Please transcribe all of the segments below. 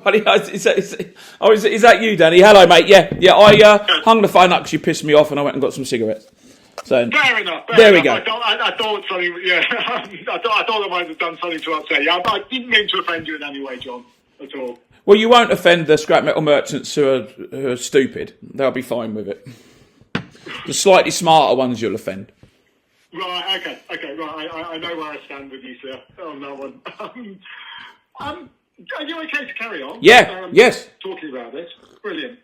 Is that you, Danny? Hello, mate. Yeah. I hung the phone up because you pissed me off, and I went and got some cigarettes. So fair enough. There we go. I thought something. Yeah, I thought I might have done something to upset you. I didn't mean to offend you in any way, John, at all. Well, you won't offend the scrap metal merchants who are stupid. They'll be fine with it. The slightly smarter ones you'll offend. Right. Okay. Right. I know where I stand with you, sir, on that one. Are you okay to carry on? Yeah. Yes. Talking about this. Brilliant.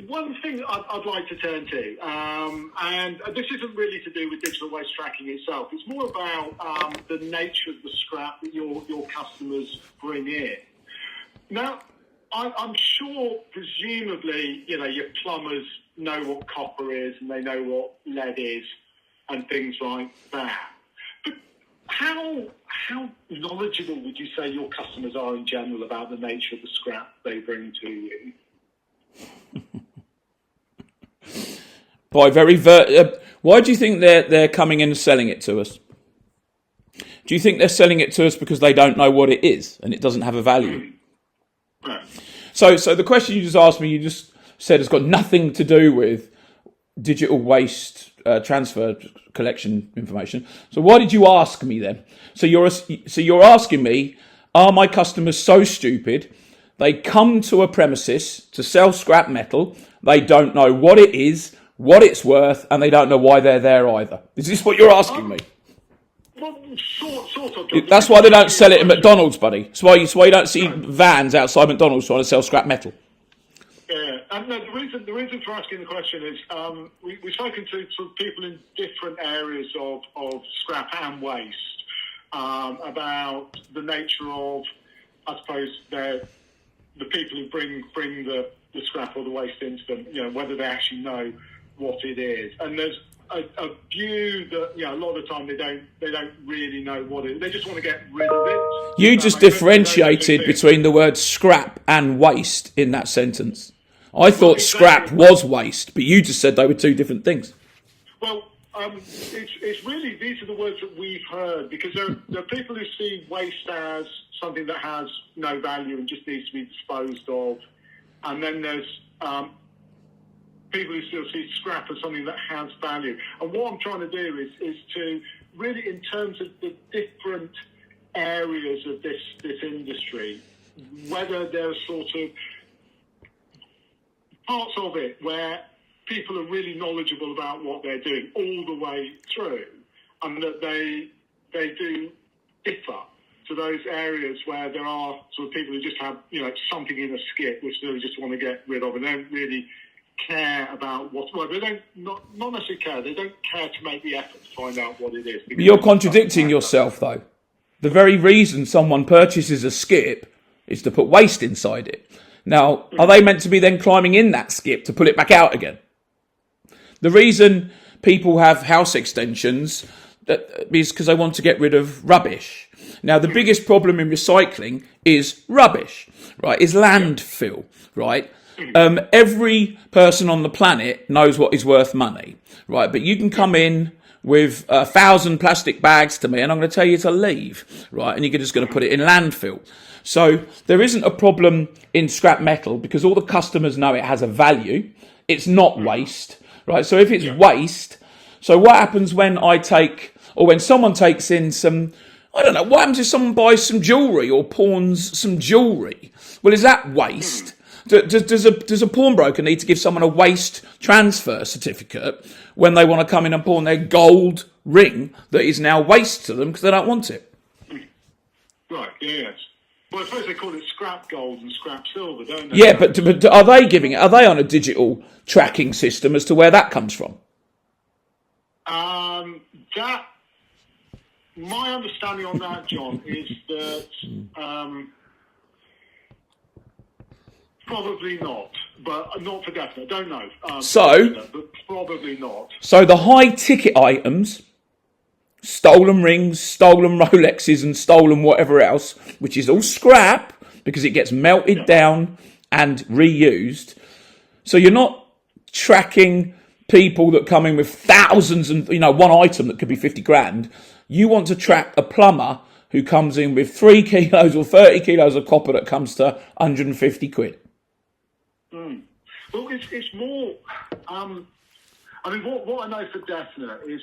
One thing I'd like to turn to, and this isn't really to do with digital waste tracking itself. It's more about the nature of the scrap that your customers bring in. Now, I'm sure, presumably, your plumbers know what copper is and they know what lead is and things like that. But how knowledgeable would you say your customers are in general about the nature of the scrap they bring to you? Why do you think they're coming in and selling it to us? Do you think they're selling it to us because they don't know what it is and it doesn't have a value? Right. So the question you just asked me, you just said it's got nothing to do with digital waste transfer collection information. So why did you ask me then? So you're asking me, are my customers so stupid they come to a premises to sell scrap metal, they don't know what it is, what it's worth, and they don't know why they're there either? Is this what you're asking me? Well, sort of. That's why they don't sell it at McDonald's, buddy. That's why you don't see vans outside McDonald's trying to sell scrap metal. Yeah, and no, the reason for asking the question is we've spoken to sort of people in different areas of scrap and waste about the nature of, I suppose, the people who bring the scrap or the waste into them, whether they actually know what it is. And there's a view that, a lot of the time they don't really know what it is. They just want to get rid of it. You just differentiated between the word scrap and waste in that sentence. I thought scrap was waste, but you just said they were two different things. Well, it's really, these are the words that we've heard, because there are people who see waste as something that has no value and just needs to be disposed of. And then there's people who still see scrap as something that has value. And what I'm trying to do is to really, in terms of the different areas of this industry, whether there's sort of parts of it where people are really knowledgeable about what they're doing all the way through, and that they do differ to those areas where there are sort of people who just have, something in a skip which they just want to get rid of and don't really care about they don't not necessarily care. They don't care to make the effort to find out what it is. You're contradicting yourself, though. The very reason someone purchases a skip is to put waste inside it. Now, are they meant to be then climbing in that skip to pull it back out again? The reason people have house extensions is because they want to get rid of rubbish. Now, the biggest problem in recycling is rubbish, right? Is landfill, right? Every person on the planet knows what is worth money, right? But you can come in with 1,000 plastic bags to me and I'm going to tell you to leave, right? And you're just going to put it in landfill. So there isn't a problem in scrap metal because all the customers know it has a value. It's not waste, right? So if it's waste, so what happens when when someone takes in some, I don't know, what happens if someone buys some jewellery or pawns some jewellery? Well, is that waste? Does a pawnbroker need to give someone a waste transfer certificate when they want to come in and pawn their gold ring that is now waste to them because they don't want it? Right, yes. Well, I suppose they call it scrap gold and scrap silver, don't they? Yeah, but are they giving it? Are they on a digital tracking system as to where that comes from? My understanding on that, John, is that probably not, but not for definite. Don't know. But probably not. So the high ticket items, stolen rings, stolen Rolexes, and stolen whatever else, which is all scrap because it gets melted down and reused. So you're not tracking people that come in with thousands and one item that could be 50 grand. You want to track a plumber who comes in with 3 kilos or 30 kilos of copper that comes to 150 quid? Well, it's more. I mean, what I know for definite is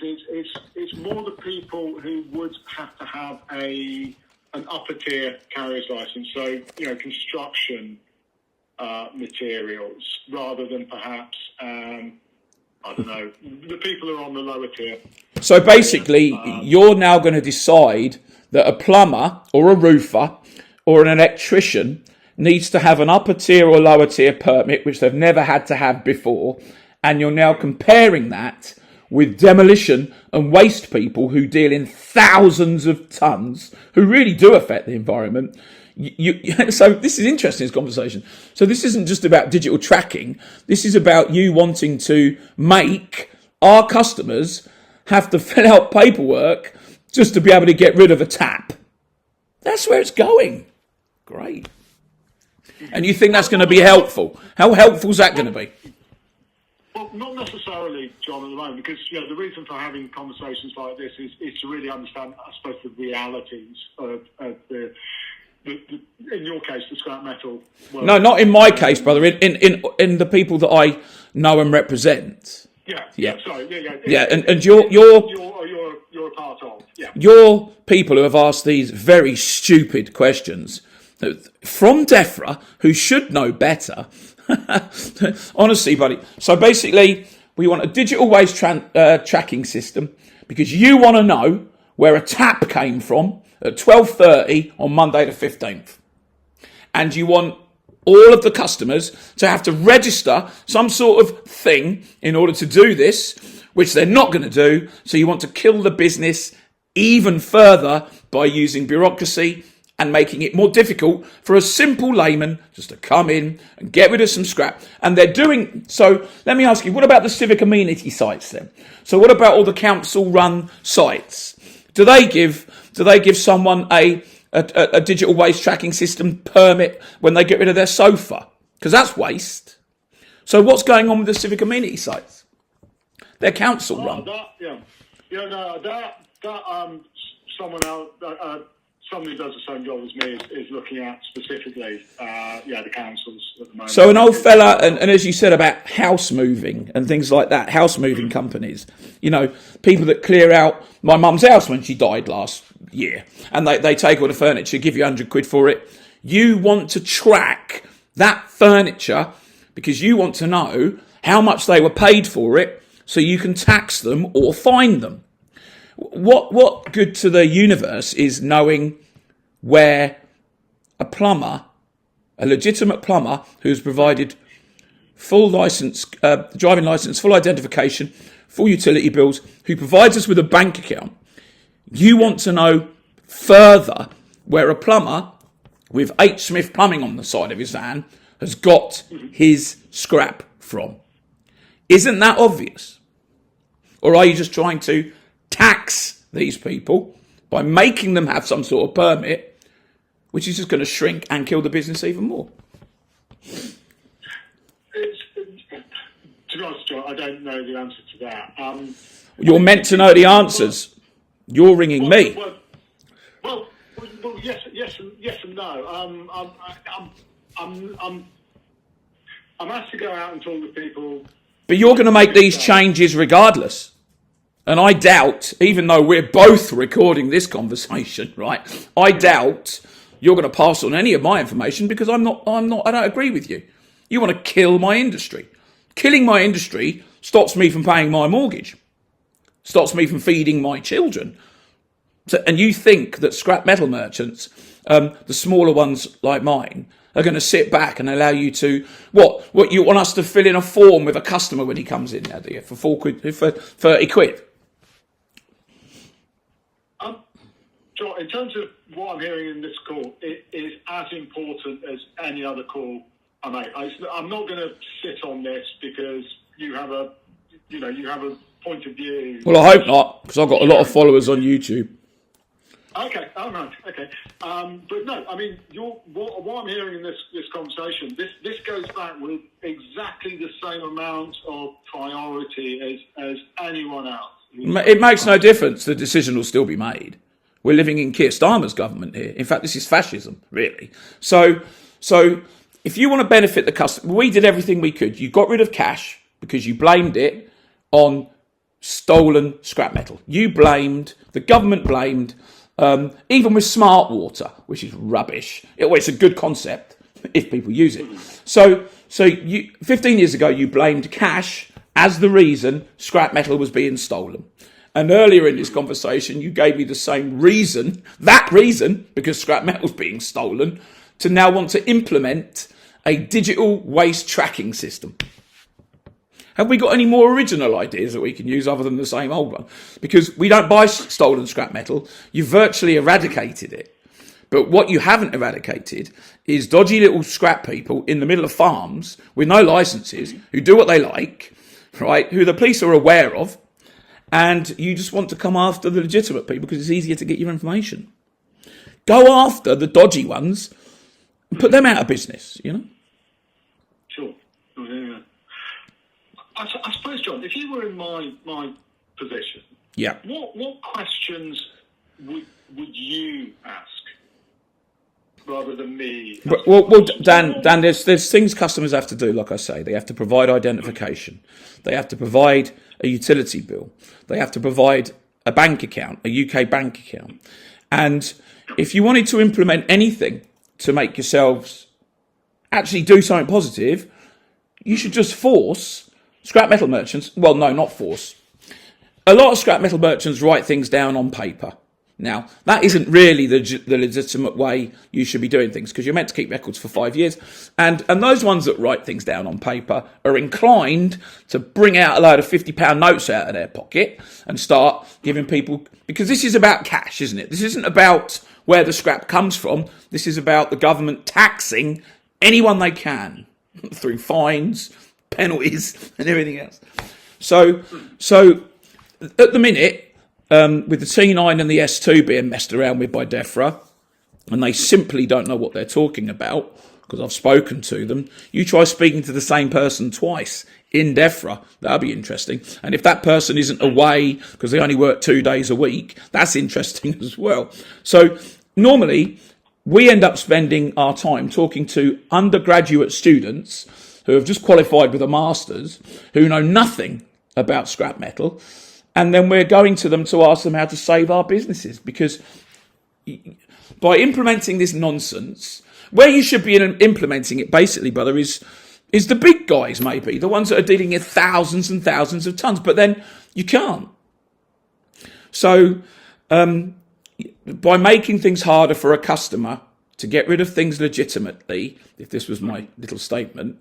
it's more the people who would have to have an upper tier carrier's license, so construction materials, rather than perhaps I don't know, the people who are on the lower tier. So basically, you're now going to decide that a plumber or a roofer or an electrician needs to have an upper tier or lower tier permit, which they've never had to have before, and you're now comparing that with demolition and waste people who deal in thousands of tons, who really do affect the environment. So this is interesting, this conversation. So this isn't just about digital tracking. This is about you wanting to make our customers have to fill out paperwork just to be able to get rid of a tap. That's where it's going. Great. And you think that's going to be helpful? How helpful is that going to be? Well, not necessarily, John, at the moment, because the reason for having conversations like this is to really understand, I suppose, the realities of the in your case, the scrap metal world. No, not in my case, brother. In the people that I know and represent. Yeah. And you're a part of. Yeah. You're people who have asked these very stupid questions from DEFRA, who should know better. Honestly, buddy. So basically, we want a digital waste tracking system because you want to know where a tap came from at 12:30 on Monday the 15th. And you want all of the customers to have to register some sort of thing in order to do this, which they're not going to do. So you want to kill the business even further by using bureaucracy and making it more difficult for a simple layman just to come in and get rid of some scrap. And they're doing so. Let me ask you, what about the civic amenity sites then? So what about all the council run sites? Do they give someone a digital waste tracking system permit when they get rid of their sofa? Because that's waste. So what's going on with the civic amenity sites? They're council run. Someone else, somebody who does the same job as me is looking at specifically, the councils at the moment. So an old fella, and as you said about house moving and things like that, house moving companies, people that clear out my mum's house when she died last year, and they take all the furniture, give you 100 quid for it. You want to track that furniture because you want to know how much they were paid for it so you can tax them or fine them. What good to the universe is knowing where a plumber, a legitimate plumber who's provided full license, driving license, full identification, full utility bills, who provides us with a bank account? You want to know further where a plumber with H. Smith Plumbing on the side of his van has got his scrap from. Isn't that obvious? Or are you just trying to tax these people by making them have some sort of permit, which is just going to shrink and kill the business even more? To be honest, John, I don't know the answer to that. You're meant to know the answers. You're ringing me. Well, yes and no. I'm asked to go out and talk with people. But you're going to make these changes regardless. And I doubt, even though we're both recording this conversation, right? I doubt you're going to pass on any of my information because I don't agree with you. You want to kill my industry. Killing my industry stops me from paying my mortgage. Stops me from feeding my children. So, and you think that scrap metal merchants, the smaller ones like mine, are going to sit back and allow you to, what you want us to fill in a form with a customer when he comes in now, do you, for 4 quid, for 30 quid? John, in terms of what I'm hearing in this call, it is as important as any other call I make. I'm not going to sit on this because you have a point of view. Well, I hope not, because I've got a lot of followers on YouTube. Okay, right, okay. But no, I mean, what I'm hearing in this conversation, this goes back with exactly the same amount of priority as anyone else. It makes no difference. The decision will still be made. We're living in Keir Starmer's government here. In fact, this is fascism, really. So if you want to benefit the customer, we did everything we could. You got rid of cash because you blamed it on stolen scrap metal. The government blamed, even with smart water, which is rubbish. It's a good concept if people use it. So 15 years ago, you blamed cash as the reason scrap metal was being stolen. And earlier in this conversation, you gave me the same reason, because scrap metal's being stolen, to now want to implement a digital waste tracking system. Have we got any more original ideas that we can use other than the same old one? Because we don't buy stolen scrap metal. You've virtually eradicated it. But what you haven't eradicated is dodgy little scrap people in the middle of farms with no licenses who do what they like, right? Who the police are aware of. And you just want to come after the legitimate people because it's easier to get your information. Go after the dodgy ones and put them out of business, you know? Sure. Oh, yeah. I suppose, John, if you were in my position, yeah, what questions would you ask rather than me? Well, Dan, there's things customers have to do. Like I say, they have to provide identification, they have to provide a utility bill, they have to provide a bank account, a UK bank account, and if you wanted to implement anything to make yourselves actually do something positive, you should just force scrap metal merchants. Well, no, not force. A lot of scrap metal merchants write things down on paper. Now, that isn't really the legitimate way you should be doing things, because you're meant to keep records for 5 years. And those ones that write things down on paper are inclined to bring out a load of £50 notes out of their pocket and start giving people... Because this is about cash, isn't it? This isn't about where the scrap comes from. This is about the government taxing anyone they can through fines, penalties and everything else. So at the minute, with the T9 and the S2 being messed around with by DEFRA, and they simply don't know what they're talking about, because I've spoken to them, you try speaking to the same person twice in DEFRA, that'll be interesting. And if that person isn't away because they only work 2 days a week, that's interesting as well. So normally we end up spending our time talking to undergraduate students who have just qualified with a master's, who know nothing about scrap metal, and then we're going to them to ask them how to save our businesses. Because by implementing this nonsense, where you should be implementing it, basically, brother, is the big guys, maybe, the ones that are dealing in thousands and thousands of tons, but then you can't. So by making things harder for a customer to get rid of things legitimately, if this was my little statement,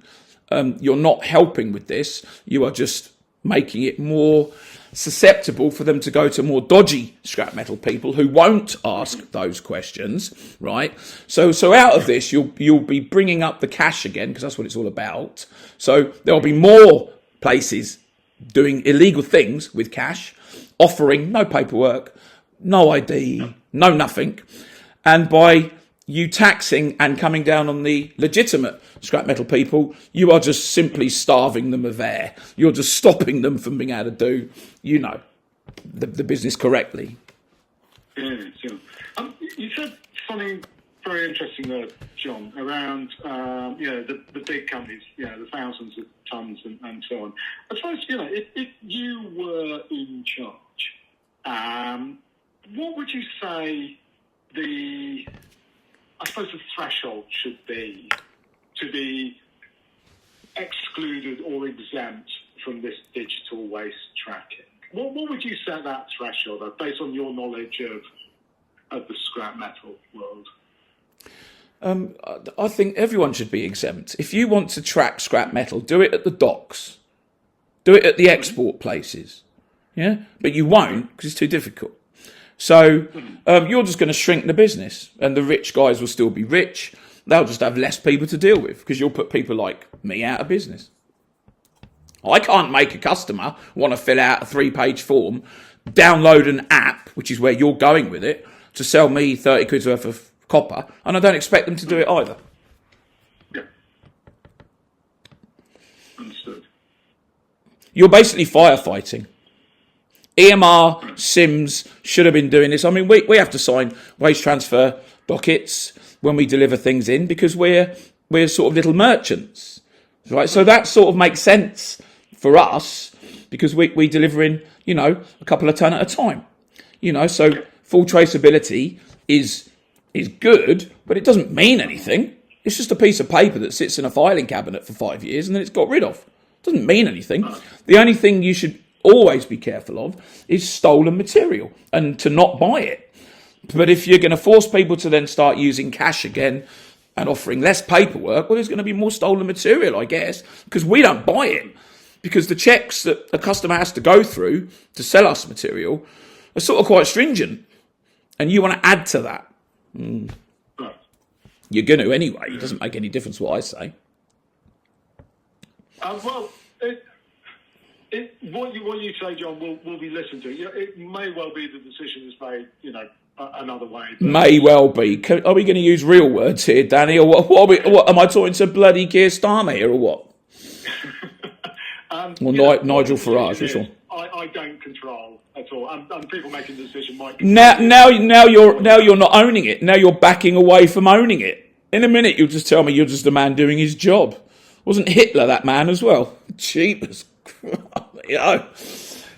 you're not helping with this. You are just making it more susceptible for them to go to more dodgy scrap metal people who won't ask those questions, right? So out of this, you'll be bringing up the cash again, because that's what it's all about. So there'll be more places doing illegal things with cash, offering no paperwork, no ID, no nothing. And by you taxing and coming down on the legitimate scrap metal people, you are just simply starving them of air. You're just stopping them from being able to do, the business correctly. Yeah, sure. You said something very interesting there, John, around the big companies, the thousands of tons and so on. I suppose, if you were in charge, what would you say the threshold should be to be excluded or exempt from this digital waste tracking? What would you set that threshold at, based on your knowledge of the scrap metal world? I think everyone should be exempt. If you want to track scrap metal, do it at the docks. Do it at the export places. Yeah? But you won't, because it's too difficult. So you're just going to shrink the business, and the rich guys will still be rich. They'll just have less people to deal with, because you'll put people like me out of business. I can't make a customer want to fill out a 3-page form, download an app, which is where you're going with it, to sell me 30 quid's worth of copper, and I don't expect them to do it either. Yeah. Understood. You're basically firefighting. EMR, Sims should have been doing this. I mean, we have to sign waste transfer dockets when we deliver things in because we're sort of little merchants, right? So that sort of makes sense for us because we deliver in, a couple of ton at a time, so full traceability is good, but it doesn't mean anything. It's just a piece of paper that sits in a filing cabinet for 5 years and then it's got rid of. It doesn't mean anything. The only thing you should always be careful of is stolen material and to not buy it. But if you're going to force people to then start using cash again and offering less paperwork, well, there's going to be more stolen material, I guess, because we don't buy it. Because the checks that a customer has to go through to sell us material are sort of quite stringent. And you want to add to that. You're going to anyway. It doesn't make any difference what I say. Well, what you say, John, will be listened to. It may well be the decision is made, another way. But... May well be. Are we going to use real words here, Danny, or what am I talking to bloody Keir Starmer here, or what? Nigel Farage, which one? I don't control at all. And people making the decision might. Now you're not owning it. Now you're backing away from owning it. In a minute, you'll just tell me you're just a man doing his job. Wasn't Hitler that man as well? Jeepers.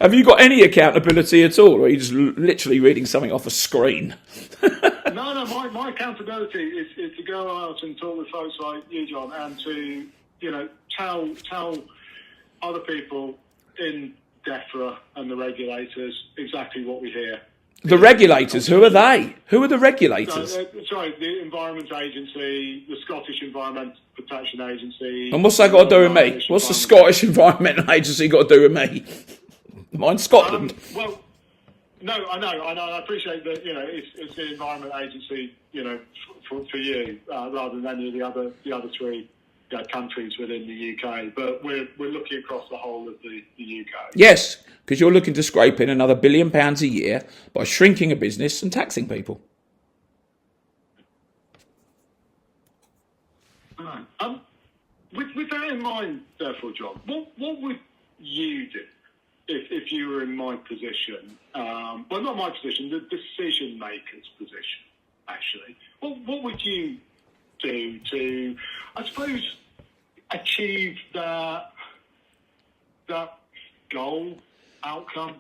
Have you got any accountability at all, or are you just literally reading something off a screen? No. My accountability is to go out and talk with folks like you, John, and to tell other people in DEFRA and the regulators exactly what we hear. The regulators, who are they? Who are the regulators? The Environment Agency, the Scottish Environment Protection Agency. And what's that got to do with me? What's the Scottish Environment Agency got to do with me? Mine's Scotland. Well, no, I know. I appreciate that. It's the Environment Agency. For you, rather than any of the other three countries within the UK. But we're looking across the whole of the UK. Yes, because you're looking to scrape in another £1 billion a year by shrinking a business and taxing people. With that in mind, therefore, John, what would you do if you were in my position? Well, not my position, the decision maker's position, actually. What would you do to, I suppose, achieve that goal, outcome?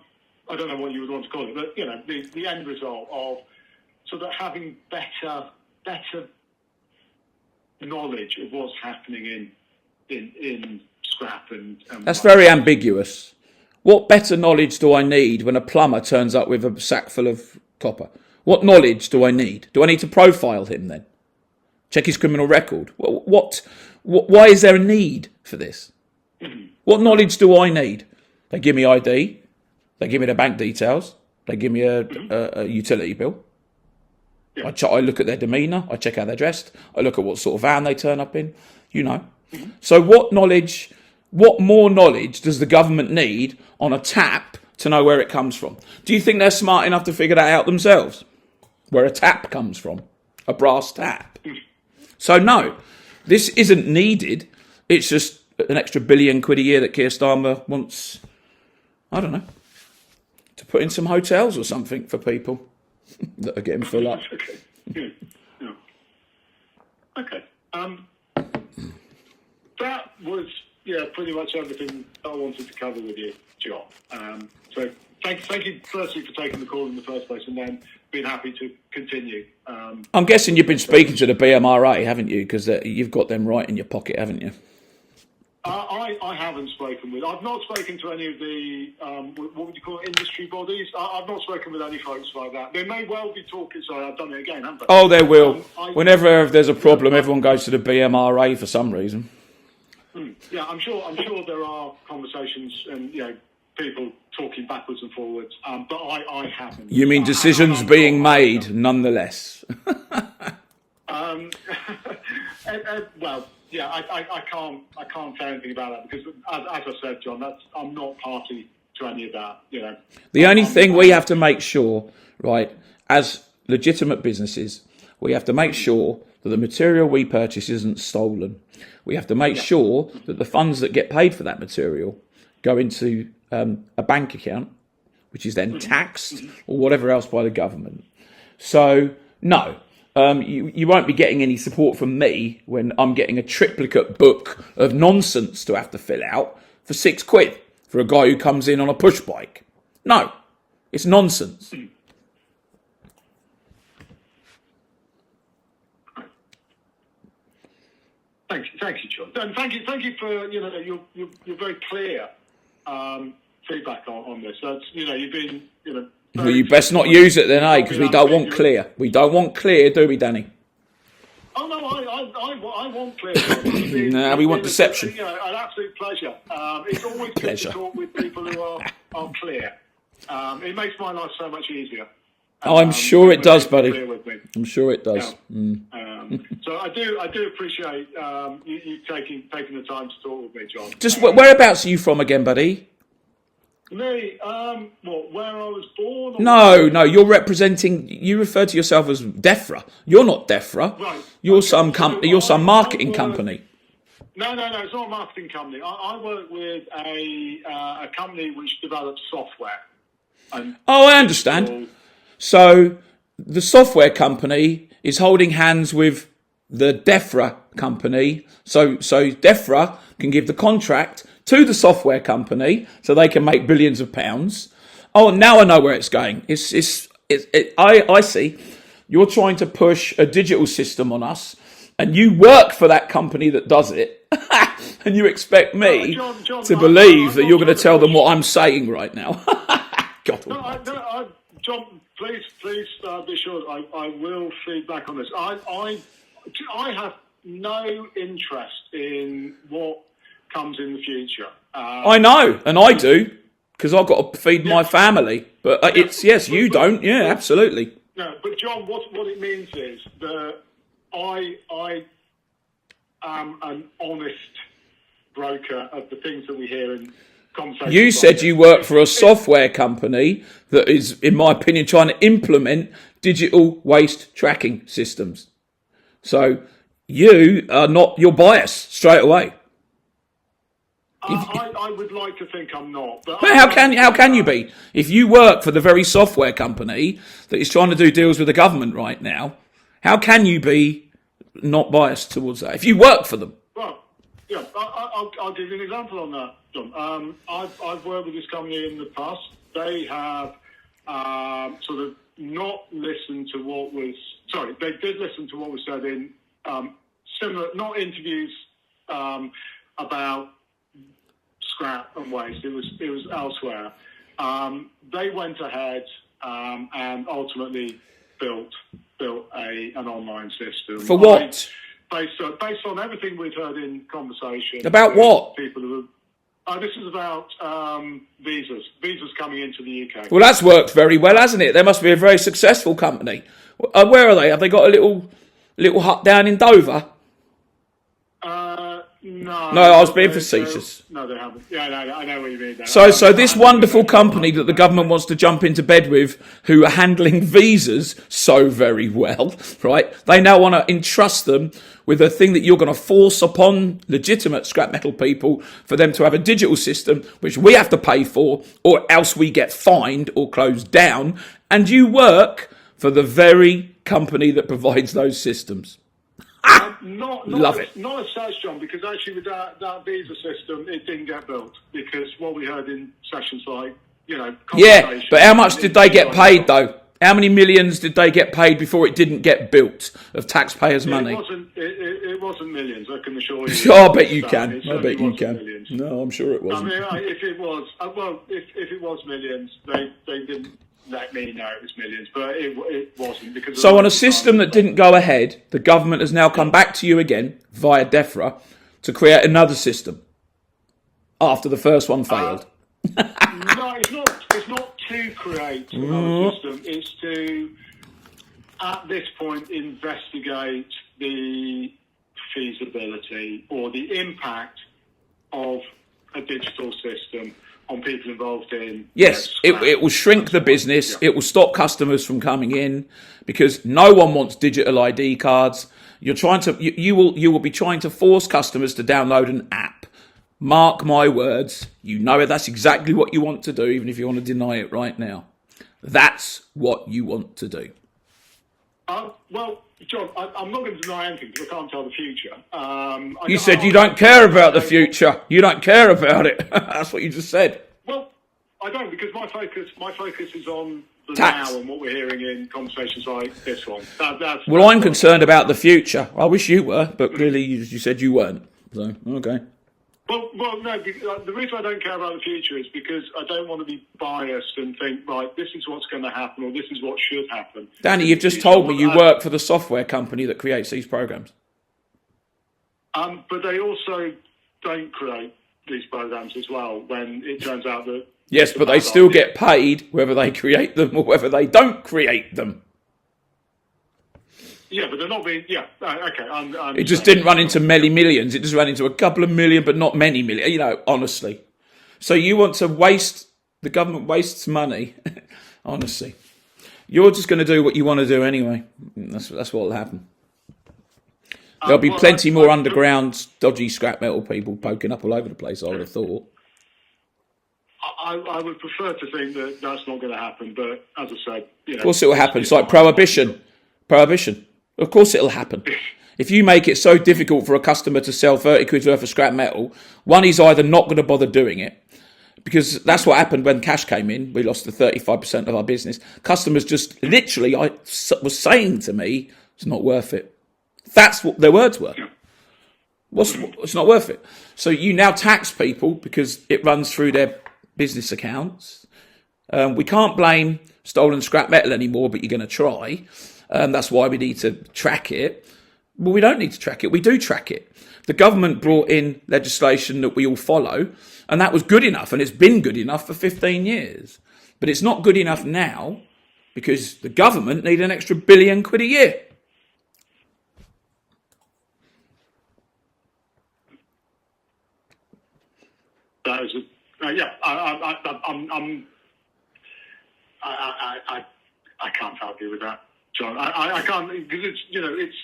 I don't know what you would want to call it, but the end result of sort of having better knowledge of what's happening in scrap and that's very ambiguous. What better knowledge do I need when a plumber turns up with a sack full of copper? What knowledge do I need? Do I need to profile him then? Check his criminal record? Why is there a need for this? What knowledge do I need? They give me ID. They give me their bank details. They give me a utility bill. Yeah. I look at their demeanour. I check how they're dressed. I look at what sort of van they turn up in. So what more knowledge does the government need on a tap to know where it comes from? Do you think they're smart enough to figure that out themselves? Where a tap comes from? A brass tap? So no, this isn't needed. It's just an extra £1 billion a year that Keir Starmer wants, I don't know, to put in some hotels or something for people that are getting full up. Okay. Yeah. Okay. That was pretty much everything I wanted to cover with you, John. So thank you firstly for taking the call in the first place, and then being happy to continue. I'm guessing you've been speaking to the BMRA, haven't you? Because you've got them right in your pocket, haven't you? I haven't spoken with. I've not spoken to any of the what would you call it, industry bodies. I've not spoken with any folks like that. They may well be talking. Sorry, I've done it again, haven't I? Oh, they will. Whenever there's a problem, everyone goes to the BMRA for some reason. Yeah, I'm sure there are conversations and people talking backwards and forwards. But I haven't. You mean decisions being made, nonetheless? Well. Yeah, I can't say anything about that because, as I said, John, I'm not party to any of that. The only thing we have to make sure, right, as legitimate businesses, we have to make sure that the material we purchase isn't stolen. We have to make sure that the funds that get paid for that material go into a bank account, which is then taxed or whatever else by the government. So, no, you won't be getting any support from me when I'm getting a triplicate book of nonsense to have to fill out for £6 for a guy who comes in on a push bike. No, it's nonsense. Thank you, John. And thank you for your very clear feedback on this. That's you've been Well, you best not use it then, because we don't want clear. We don't want clear, do we, Danny? Oh no, I want clear. Nah, we want deception. An absolute pleasure. It's always good to talk with people who are clear. It makes my life so much easier. I'm sure it does, buddy. I'm sure it does. Yeah. So I do appreciate you taking the time to talk with me, John. Just whereabouts are you from again, buddy? Me, where I was born? No, you're representing. You refer to yourself as DEFRA. You're not DEFRA. Right. You're some company. You're some marketing company. No, it's not a marketing company. I work with a company which develops software. I understand. So the software company is holding hands with the DEFRA company. So DEFRA can give the contract to the software company so they can make billions of pounds. Oh, now I know where it's going. I see. You're trying to push a digital system on us, and you work for that company that does it, and you expect me John, to believe that you're going to tell them what I'm saying right now. God. John, please be sure I will feed back on this. I have no interest in what comes in the future. I know, and I do, because I've got to feed my family. But you don't. Yeah, absolutely. No, but John, what it means is that I am an honest broker of the things that we hear in conversations. You said you work for a software company that is, in my opinion, trying to implement digital waste tracking systems. So you're biased straight away. I would like to think I'm not. But how can you be? If you work for the very software company that is trying to do deals with the government right now, how can you be not biased towards that? If you work for them. Well, yeah, I'll give you an example on that, John. I've worked with this company in the past. They have sort of not listened to what was... Sorry, they did listen to what was said in similar... Not interviews about scrap and waste. It was elsewhere. They went ahead and ultimately built an online system. For what? Based on everything we've heard in conversation. About what? People who this is about visas coming into the UK. Well, that's worked very well, hasn't it? They must be a very successful company. Where are they? Have they got a little hut down in Dover? No, I was being facetious. No, they haven't. Yeah, no, I know what you mean. So this wonderful company that the government wants to jump into bed with, who are handling visas so very well, right? They now want to entrust them with a thing that you're going to force upon legitimate scrap metal people for them to have a digital system, which we have to pay for, or else we get fined or closed down. And you work for the very company that provides those systems. Love it. Not as such, John, because actually with that visa system, it didn't get built. Because what we heard in sessions like, yeah, but how much did they get paid though? How many millions did they get paid before it didn't get built of taxpayers' money? It wasn't millions, I can assure you. I bet you can. I bet you can. Millions. No, I'm sure it wasn't. I mean, if it was, if it was millions, they didn't let me know it was millions, but it wasn't. Because so on a system that didn't go ahead, the government has now come back to you again via DEFRA to create another system after the first one failed. No, it's not to create another system. It's to, at this point, investigate the feasibility or the impact of a digital system on people involved in... Yes, it will shrink the business. Yeah. It will stop customers from coming in because no one wants digital ID cards. You're trying to, you will be trying to force customers to download an app. Mark my words. You know it. That's exactly what you want to do, even if you want to deny it right now. That's what you want to do. Well, John, I'm not going to deny anything because I can't tell the future. You said you don't care about the future. You don't care about it. That's what you just said. Well, I don't, because my focus is on the Tax. now and what we're hearing in conversations like this one. Well, I'm concerned about the future. I wish you were, but clearly you said you weren't. So, okay. Well, no. The reason I don't care about the future is because I don't want to be biased and think, right, this is what's going to happen or this is what should happen. Danny, you've just told me you work for the software company that creates these programs. But they also don't create these programs as well when it turns out that... Yes, but they still get paid whether they create them or whether they don't create them. Yeah, but they're not being... Yeah, okay. It just didn't run into many millions. It just ran into a couple of million, but not many million, you know, honestly. So you want to waste... The government wastes money. Honestly. You're just going to do what you want to do anyway. That's what will happen. There'll be plenty more underground, dodgy scrap metal people poking up all over the place, I would have thought. I would prefer to think that that's not going to happen, but as I said... You know, of course it will happen. It's like prohibition. Prohibition. Of course it'll happen. If you make it so difficult for a customer to sell 30 quid worth of scrap metal, one, he's either not going to bother doing it, because that's what happened when cash came in. We lost the 35% of our business. Customers just literally was saying to me, it's not worth it. That's what their words were. It's not worth it. So you now tax people because it runs through their business accounts. We can't blame stolen scrap metal anymore, but you're going to try. That's why we need to track it. Well, we don't need to track it. We do track it. The government brought in legislation that we all follow, and that was good enough, and it's been good enough for 15 years. But it's not good enough now because the government need an extra £1 billion a year. That is I can't argue with that, John. I can't, because it's.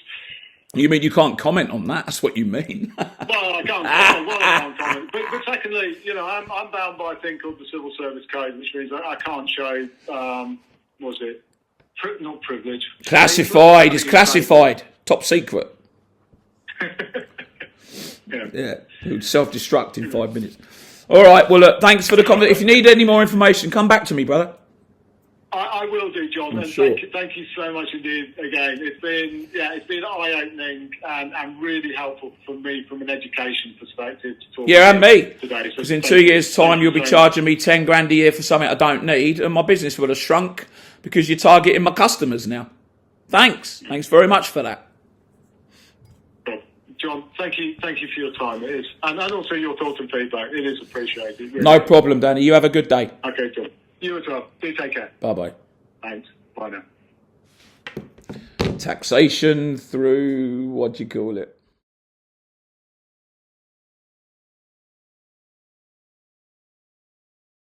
You mean you can't comment on that? That's what you mean. Well, I can't comment. But secondly, I'm bound by a thing called the Civil Service Code, which means I can't show, not privilege. Classified. It's classified. Top secret. Yeah. It would self-destruct in 5 minutes. All right. Well, look, thanks for the comment. If you need any more information, come back to me, brother. I will do, John, and sure. thank you so much indeed. Again, it's been eye-opening and really helpful for me from an education perspective to talk. Yeah, and me. Today, because in 2 years' time, you'll be charging me 10 grand a year for something I don't need, and my business will have shrunk because you're targeting my customers now. Thanks very much for that. John, thank you for your time. It is, and also your thoughts and feedback. It is appreciated. Really. No problem, Danny. You have a good day. Okay, John. You as well. Do take care. Bye-bye. Thanks. Bye now. Taxation through, what do you call it?